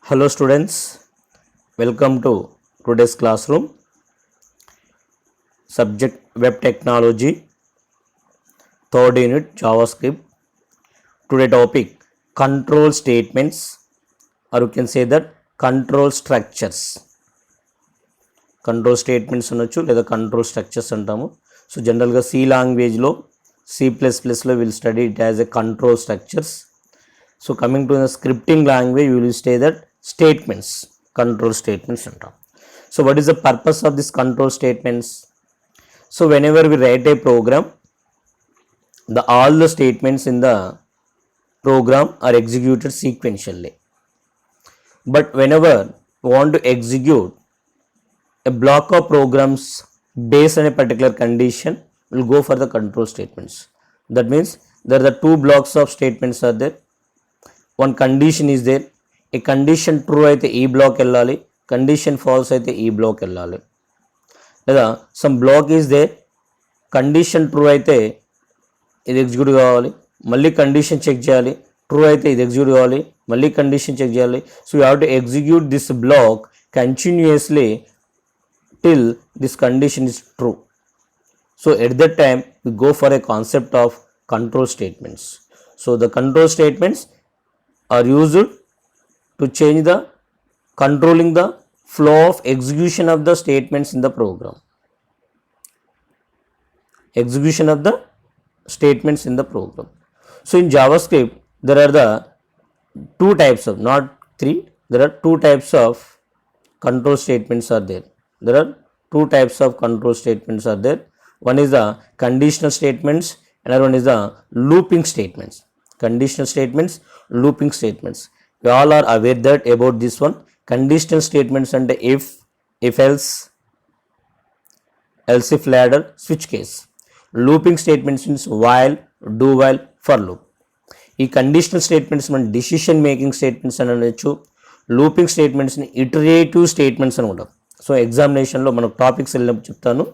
Hello students, welcome to today's classroom. Subject Web Technology, third unit JavaScript. Today topic control statements, or you can say that control structures. Control statements అనొచ్చు లేదా control structures అంటాము. So జనరల్గా C లాంగ్వేజ్లో C++లో will study it as a control structures. So coming to the scripting language, we will say that statements, control statements అంటాం. So what is the purpose of this control statements? So whenever we write a program, all the statements in the program are executed sequentially. But whenever we want to execute a block of programs based on a particular condition, we will go for the control statements. That means there are the two blocks of statements are there. One condition is there. A condition true అయితే ఈ block వెళ్ళాలి, condition false అయితే ఈ block వెళ్ళాలి. లేదా some block is there, condition true అయితే ఇది execute కావాలి, మళ్ళీ కండిషన్ చెక్ చేయాలి, ట్రూ అయితే ఇది ఎగ్జిక్యూట్ కావాలి, మళ్ళీ కండిషన్ చెక్ చేయాలి. So you have to execute this block continuously till this condition is true. So at that time we go for a concept of control statements. So the control statements are used to change the controlling the flow of execution of the statements in the program. Execution of the statements in the program. So in JavaScript there are the two types of, not three, there are two types of control statements are there. There are two types of control statements are there. One is the conditional statements, another one is the looping statements. Conditional statements, looping statements. We all are aware that about this one. Conditional statements and if else, else if ladder, switch case. Looping statements means while, do while, for loop. ఈ conditional statements మన decision making statements అని అనొచ్చు. Looping స్టేట్మెంట్స్ని iterative statements అని ఉంటాం. So ఎగ్జామినేషన్లో మనకు topics వెళ్ళినప్పుడు చెప్తాను,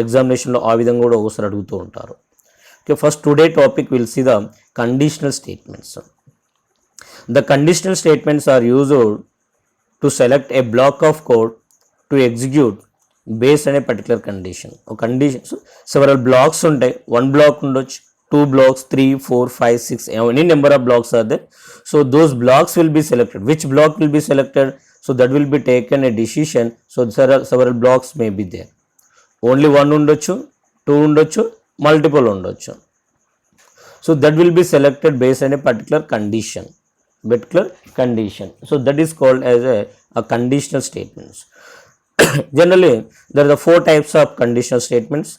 ఎగ్జామినేషన్లో ఆ విధంగా కూడా ఒకసారి అడుగుతూ ఉంటారు. Okay, first today topic will see the conditional statements. The conditional statements are used to select a block of code to execute based on a particular condition. A condition, so several blocks ఉంటాయి, one block ఉండొచ్చు, two blocks, 3, 4, 5, 6, any number of blocks are there. So those blocks will be selected. Which block will be selected? So that will be taken a decision. So several blocks may be there. Only one ఉండొచ్చు, two ఉండొచ్చు, multiple ఉండొచ్చు. So that will be selected based on a particular condition. So that is called as a conditional statements. Generally there are the four types of conditional statements: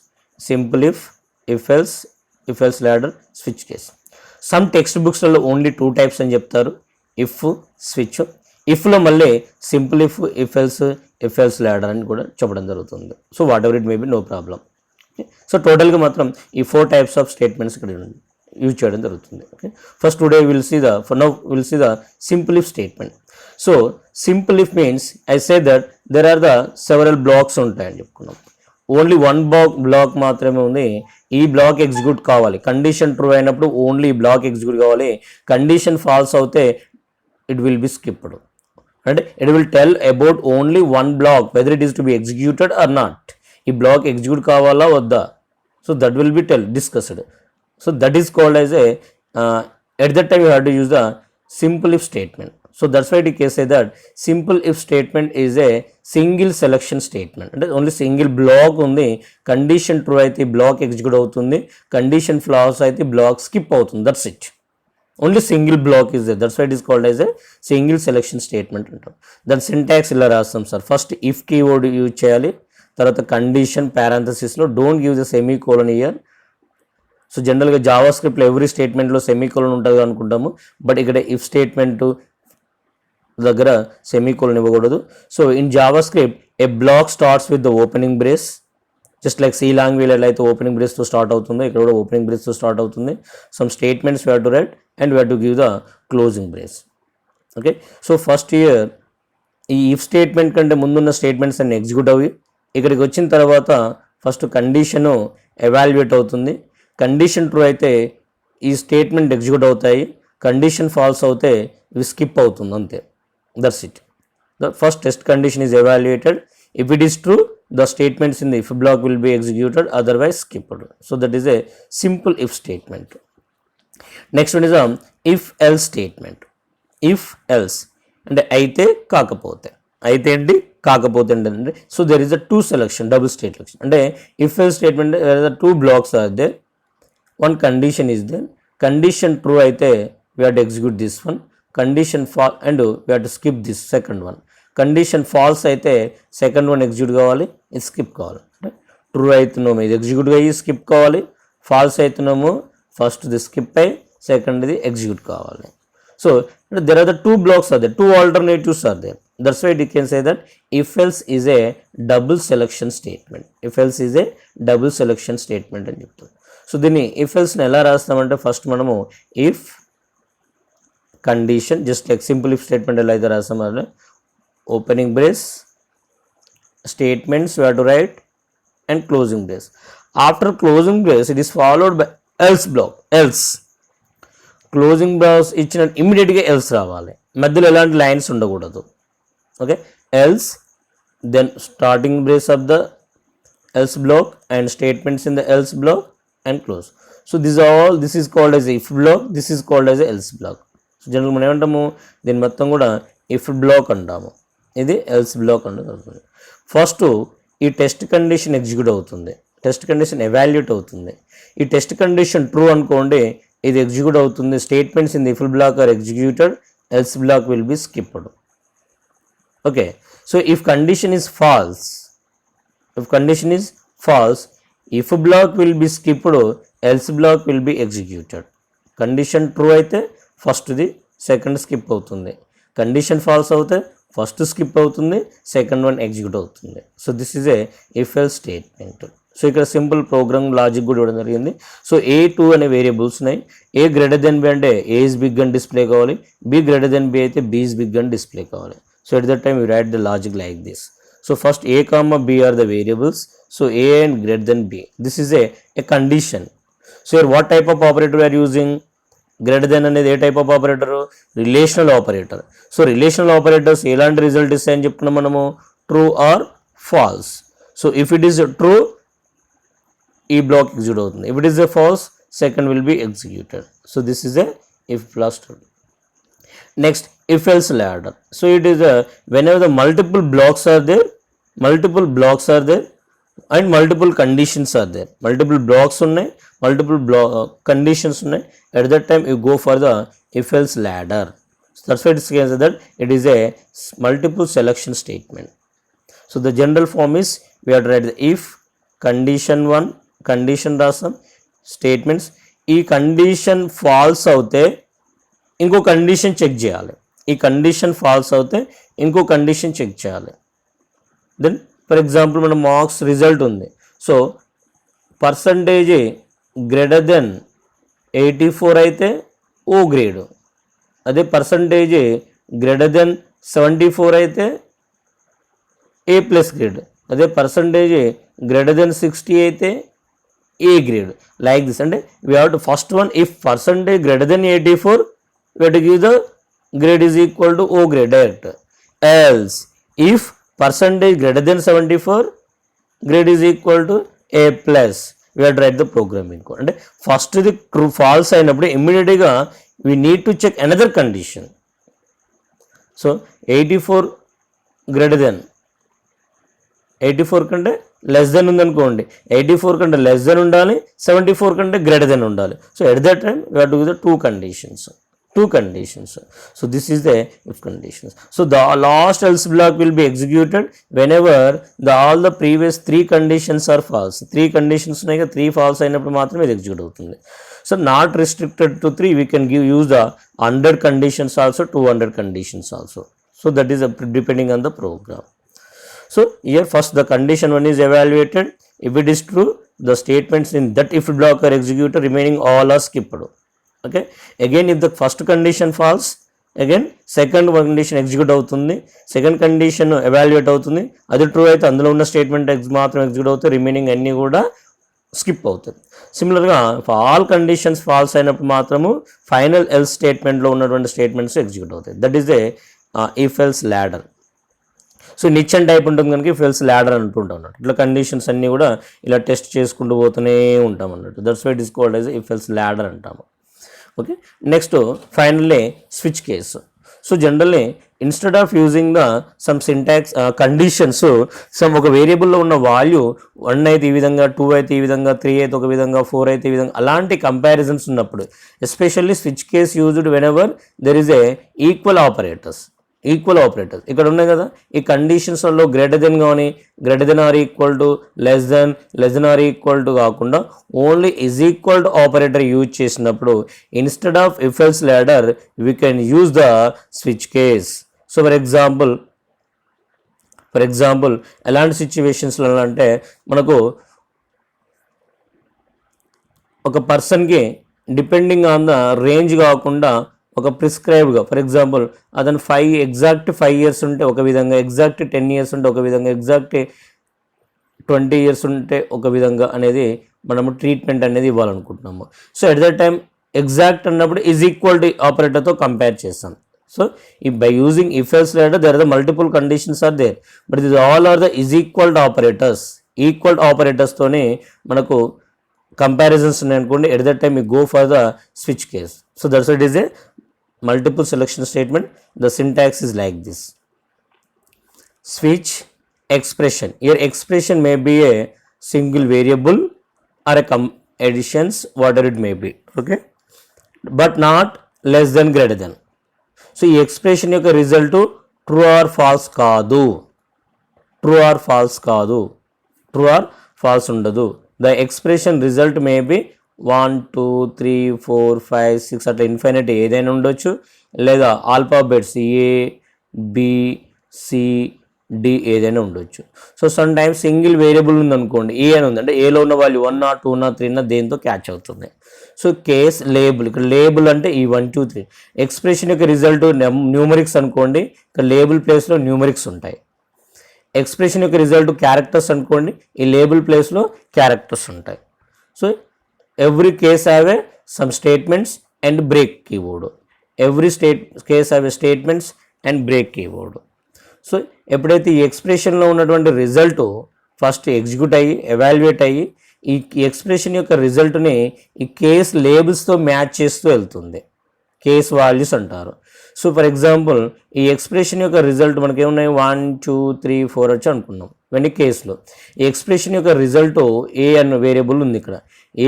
simple if else ladder, switch case. Some textbooks లో only two types అని చెప్తారు, if, switch. ఇఫ్లో మళ్ళీ simple if else ladder అని కూడా చెప్పడం జరుగుతుంది. So whatever it may be, no problem. So టోటల్గా మాత్రం ఈ ఫోర్ టైప్స్ ఆఫ్ స్టేట్మెంట్స్ ఇక్కడ యూజ్ చేయడం జరుగుతుంది. Okay, first today will see the simple if statement. So simple if means I say that there are the several blocks ఉంటాయని చెప్పుకున్నాం. Only one block మాత్రమే ఉంది, ఈ బ్లాక్ ఎగ్జిక్యూట్ కావాలి. Condition true అయినప్పుడు ఓన్లీ ఈ బ్లాక్ ఎగ్జిక్యూట్ కావాలి. Condition false అవుతే ఇట్ విల్ బి స్కిప్డ్. అంటే it will tell about only one block whether it is to be executed or not. ఈ బ్లాక్ ఎగ్జిక్యూట్ కావాలా వద్దా, so that will be discussed. So that is called as at that time you have to use the simple if statement. So that's why we can say that simple if statement is a single selection statement. And only single block ఉంది, condition true అయితే block execute అవుతుంది, condition false అయితే block skip అవుతుంది. That's it. Only single block is there. That's why it is called as a single selection statement అంటాం. దాని syntax ఇలా రాస్తాం sir. First if keyword use చేయాలి, తర్వాత కండిషన్ పారాంథసిస్లో don't give the semi colon here. So జనరల్గా Java స్క్రిప్ట్లో every స్టేట్మెంట్లో సెమీకోలన్ ఉంటుంది అనుకుంటాము, బట్ ఇక్కడ ఇఫ్ స్టేట్మెంట్ దగ్గర సెమీకోలన్ ఇవ్వకూడదు. So in JavaScript a block starts with the opening brace, just like C language ఎలా అయితే ఓపెనింగ్ బ్రేస్తో స్టార్ట్ అవుతుందో ఇక్కడ కూడా ఓపెనింగ్ బ్రేస్తో స్టార్ట్ అవుతుంది. Some statements we have to write and we have to give the closing brace. Okay, so first year ఈ if statement కంటే ముందున్న స్టేట్మెంట్స్ అన్ని ఎగ్జిక్యూట్ అవి ఇక్కడికి వచ్చిన తర్వాత ఫస్ట్ కండిషను ఎవాల్యుయేట్ అవుతుంది. కండిషన్ ట్రూ అయితే ఈ స్టేట్మెంట్ ఎగ్జిక్యూట్ అవుతాయి, కండిషన్ ఫాల్స్ అవుతే ఇవి స్కిప్ అవుతుంది అంతే. That's it. The first test condition is evaluated. If it is true, the statements in the if block will be executed, otherwise skipped. So that is a simple if statement. Next one is a if else statement. If else అంటే అయితే కాకపోతే, అయితే ఏంటి కాకపోతే అంటే, so there is a two selection, double state selection. అంటే if else statement two blocks are there, one condition is there. Condition true అయితే we have to execute this one, condition false and we have to skip this second one. Condition false అయితే second one execute కావాలి, ఇది skip కావాలి. అంటే true అవుతున్నాము ఇది execute అయ్యి skip కావాలి, ఫాల్స్ అవుతున్నాము ఫస్ట్ ది స్కిప్ అయ్యి సెకండ్ ది ఎగ్జిక్యూట్ కావాలి. So there are the two blocks are there, two alternatives are there. That's why you can say that if else is a double selection statement. If else is a double selection statement అని చెప్తారు. So దీన్ని if ఎల్స్ని ఎలా రాస్తామంటే first మనము if condition just like simple if statement ఎలా అయితే రాస్తామో opening brace statements you have to write and closing brace. After closing brace it is followed by else block. Else closing brace ఇచ్చిన ఇమ్మీడియట్గా else రావాలి, మధ్యలో ఎలాంటి lines ఉండకూడదు. Okay, else then starting brace of the else block and statements in the else block and close. So this is called as if block, this is called as a else block. So generally మనం ఏమంటాము దీని మొత్తం కూడా if block అంటాము, ఇది else block అంటాము. First ఈ test condition execute అవుతుంది, టెస్ట్ కండిషన్ ఎవాల్యుయేట్ అవుతుంది. ఈ టెస్ట్ కండిషన్ ట్రూ అనుకోండి, ఇది ఎగ్జిక్యూట్ అవుతుంది. Statements in the if block are executed, else block will be skipped. Okay, so if condition is false, if condition is false, if block will be skipped, else block will be executed. Condition true అయితే first the second skip అవుతుంది, condition false అవుతే first skip అవుతుంది, second one execute అవుతుంది. So this is a if else statement. So ఇక్కడ simple program logic కూడా ఇవ్వడం జరిగింది. So A2 అనే వేరియబుల్స్ ఉన్నాయి. A గ్రేటర్ దెన్ B అంటే A is big అని డిస్ప్లే కావాలి, B గ్రేటర్ దెన్ B అయితే B is big అని డిస్ప్లే కావాలి. So at that time you right the logic like this. So first A comma B are the variables. So A and greater than B. This is a condition. So here what type of operator we are using? Greater than అనేది ఏ type of operator? Relational operator. So relational operators ఎలాంటి result ఇస్తాయని చెప్పుకున్నాం మనము, true or false. So if it is true ఈ block execute అవుతుంది, if it is a false second will be executed. So this is a if plus true. Next, if else ladder. So it is whenever the multiple blocks are there and multiple conditions are there, multiple blocks unnai, multiple conditions unnai, at that time you go for the if else ladder. So that's why it says that it is a multiple selection statement. So the general form is we have to write the if condition 1 condition rasam statements, ee condition false avute ఇంకో condition check చేయాలి, ఈ condition false అవుతే ఇంకో condition check చేయాలి. Then for example మన marks result ఉంది. So percentage greater than 84 అయితే O grade, అదే పర్సంటేజ్ గ్రేటర్ దెన్ 74 అయితే ఏ ప్లస్ గ్రేడ్, అదే పర్సంటేజ్ గ్రేటర్ దెన్ 60 అయితే ఏ గ్రేడ్. Like this. అంటే we have to first one if percentage greater than 84 we have to give the grade is equal to O grade direct. Else if percentage greater than 74 grade is equal to A plus, we have to write the programming code. అంటే first ఇది true false అయినప్పుడు ఇమ్మీడియట్గా we need to check another condition. So 84 greater than 84 కంటే less than ఉందనుకోండి, 84 కంటే less than ఉండాలి, 74 కంటే greater than ఉండాలి. So at that time we have to give the two conditions. So this is the if conditions. So the last else block will be executed whenever all the previous three conditions are false. Three conditions ఉన్నాయి, 3 false అయినప్పుడు మాత్రమే ఇది execute అవుతుంది. So not restricted to 3, we can use the 100 conditions also, 200 conditions also. So that is depending on the program. So here first the condition 1 is evaluated. If it is true, the statements in that if block are executed, remaining all are skipped. Okay, again if the first condition false, again second condition execute అవుతుంది, second condition evaluate అవుతుంది, అది true అయితే అందులో ఉన్న statement మాత్రం execute అవుతాయి, remaining అన్నీ కూడా స్కిప్ అవుతుంది. సిమిలర్గా ఆల్ కండిషన్స్ ఫాల్స్ అయినప్పుడు మాత్రము ఫైనల్ ఎల్స్ స్టేట్మెంట్లో ఉన్నటువంటి స్టేట్మెంట్స్ ఎగ్జిక్యూట్ అవుతాయి. That is a if else ladder. So niche and type ఉంటుంది కనుక ఇఫ్ ఎల్స్ ల్యాడర్ అంటుంటాం అన్నట్టు. ఇట్లా కండిషన్స్ అన్నీ కూడా ఇలా టెస్ట్ చేసుకుంటూ పోతూనే ఉంటాం అన్నట్టు. That's why it is called as if else ladder అంటాము. Okay, next finally switch case. So generally instead of using the some syntax conditions, some ఒక వేరియబుల్లో ఉన్న వాల్యూ 1 అయితే ఈ విధంగా, 2 అయితే ఈ విధంగా, 3 అయితే ఒక విధంగా, 4 అయితే ఈ విధంగా, అలాంటి కంపారిజన్స్ ఉన్నప్పుడు especially switch case used whenever there is a equal operators ఇక్కడ ఉన్నాయి కదా. ఈ కండిషన్స్లో గ్రేటర్ దెన్ కానీ, greater than or equal to, less than or equal to కాకుండా only is equal to operator use చేసినప్పుడు instead of if else ladder we can use the switch case. So for example ఎలాంటి సిచ్యువేషన్స్లో అంటే మనకు ఒక పర్సన్కి depending on the range కాకుండా ఒక ప్రిస్క్రైబ్గా, ఫర్ ఎగ్జాంపుల్ అతను ఎగ్జాక్ట్ 5 years ఉంటే ఒక విధంగా, ఎగ్జాక్ట్ 10 years ఉంటే ఒక విధంగా, ఎగ్జాక్ట్ 20 years ఉంటే ఒక విధంగా అనేది మనము ట్రీట్మెంట్ అనేది ఇవ్వాలనుకుంటున్నాము. So at that time exact అన్నప్పుడు ఈజ్ ఈక్వల్ టు ఆపరేటర్తో కంపేర్ చేస్తాం. So by using if else ladder there are the multiple conditions are there, but ఇది all are the is equal to operators. Equal ఆపరేటర్స్తోనే మనకు comparisons ఉన్నాయనుకోండి, at that time you go for the switch case. So that's it is a multiple selection statement. The syntax is like this: switch expression. Your expression may be a single variable or a additions, whatever it may be, okay, but not less than greater than. So ఈ expression యొక్క result true or falls కాదు, true or falls ఉండదు. The expression result may be 1 2 3 4 5 6 అట్లా infinite ఏదైనా ఉండొచ్చు, లేదా alphabets ABCD ఏదైనా ఉండొచ్చు. So some times single variable ఉందనుకోండి, ఏ అని ఉంది అంటే ఏలో ఉన్న వాల్యూ 1 2 3 దేంతో క్యాచ్ అవుతుంది. సో కేస్ లేబుల్, ఇక్కడ లేబుల్ అంటే ఈ 1 2 3 ఎక్స్ప్రెషన్ యొక్క రిజల్ట్ న్యూమరిక్స్ అనుకోండి, ఇక్కడ లేబుల్ ప్లేస్లో న్యూమరిక్స్ ఉంటాయి. ఎక్స్ప్రెషన్ యొక్క రిజల్ట్ క్యారెక్టర్స్ అనుకోండి, ఈ లేబుల్ ప్లేస్లో క్యారెక్టర్స్ ఉంటాయి. So every case have a some statements and break keyword. Every case have a statements and break keyword. So ఎప్పుడైతే ఈ ఎక్స్ప్రెషన్లో ఉన్నటువంటి రిజల్ట్ ఫస్ట్ ఎగ్జిక్యూట్ అయ్యి ఎవాల్యుయేట్ అయ్యి ఈ ఎక్స్ప్రెషన్ యొక్క రిజల్ట్ని ఈ కేస్ లేబుల్స్తో మ్యాచ్ చేస్తూ వెళ్తుంది, కేస్ వాల్యూస్ అంటారు. సో ఫర్ ఎగ్జాంపుల్ ఈ ఎక్స్ప్రెషన్ యొక్క రిజల్ట్ మనకి ఏమున్నాయి 1 2 3 4 వచ్చి అనుకున్నాం. వెన్ కేసులో ఈ ఎక్స్ప్రెషన్ యొక్క రిజల్ట్ ఏ అన్న వేరియబుల్ ఉంది, ఇక్కడ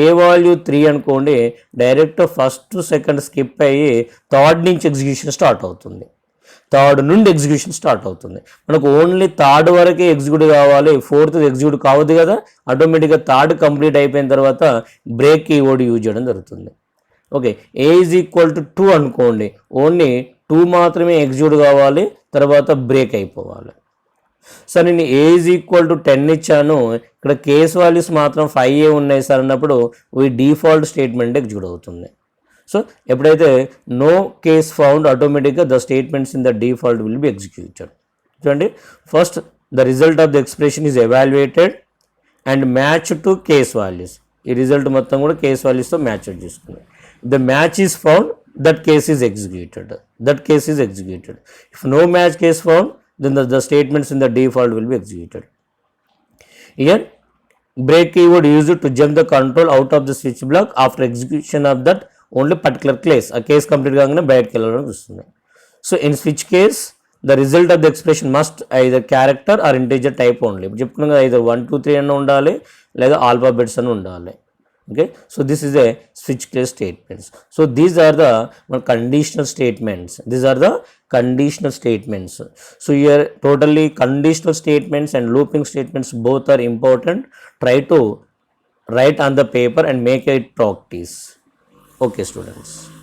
ఏ వాల్యూ 3 అనుకోండి, డైరెక్ట్ ఫస్ట్ సెకండ్ స్కిప్ అయ్యి థర్డ్ నుంచి ఎగ్జిక్యూషన్ స్టార్ట్ అవుతుంది. మనకు ఓన్లీ థర్డ్ వరకే ఎగ్జిక్యూట్ కావాలి, ఫోర్త్ ఎగ్జిక్యూట్ కావద్దు కదా. ఆటోమేటిక్గా థర్డ్ కంప్లీట్ అయిపోయిన తర్వాత బ్రేక్ కీవర్డ్ యూజ్ చేయడం జరుగుతుంది. Okay, A is equal to 2 అనుకోండి, ఓన్లీ 2 మాత్రమే ఎగ్జిక్యూట్ కావాలి, తర్వాత బ్రేక్ అయిపోవాలి. సో నేను ఏ ఈజ్ ఈక్వల్ టు 10 ఇచ్చాను, ఇక్కడ కేస్ వాల్యూస్ మాత్రం 5 ఉన్నాయి సార్ అన్నప్పుడు ఈ డిఫాల్ట్ స్టేట్మెంట్ ఎగ్జిక్యూట్ అవుతుంది. సో ఎప్పుడైతే నో కేస్ ఫౌండ్, ఆటోమేటిక్గా the statements in the default will be executed. చూడండి, first the result of the expression is evaluated and match to case values. ఈ result మొత్తం కూడా కేస్ వాల్యూస్తో మ్యాచ్ చేసుకుంది. The match is found, that case is executed. If no match case found, then the statements in the default will be executed. Here break keyword used to jump the control out of the switch block after execution of that only particular case. A case complete కాగానే బయటకు వెళ్ళడం వస్తుంది. So in switch case the result of the expression must either character or integer type only. చెప్పుకున్నాం కదా, either 1 2 3 అన్న ఉండాలి లేదా alphabets అని ఉండాలి. Okay, so this is a switch case statements. So these are the conditional statements. So here totally conditional statements and looping statements both are important. Try to write on the paper and make it practice. Okay students.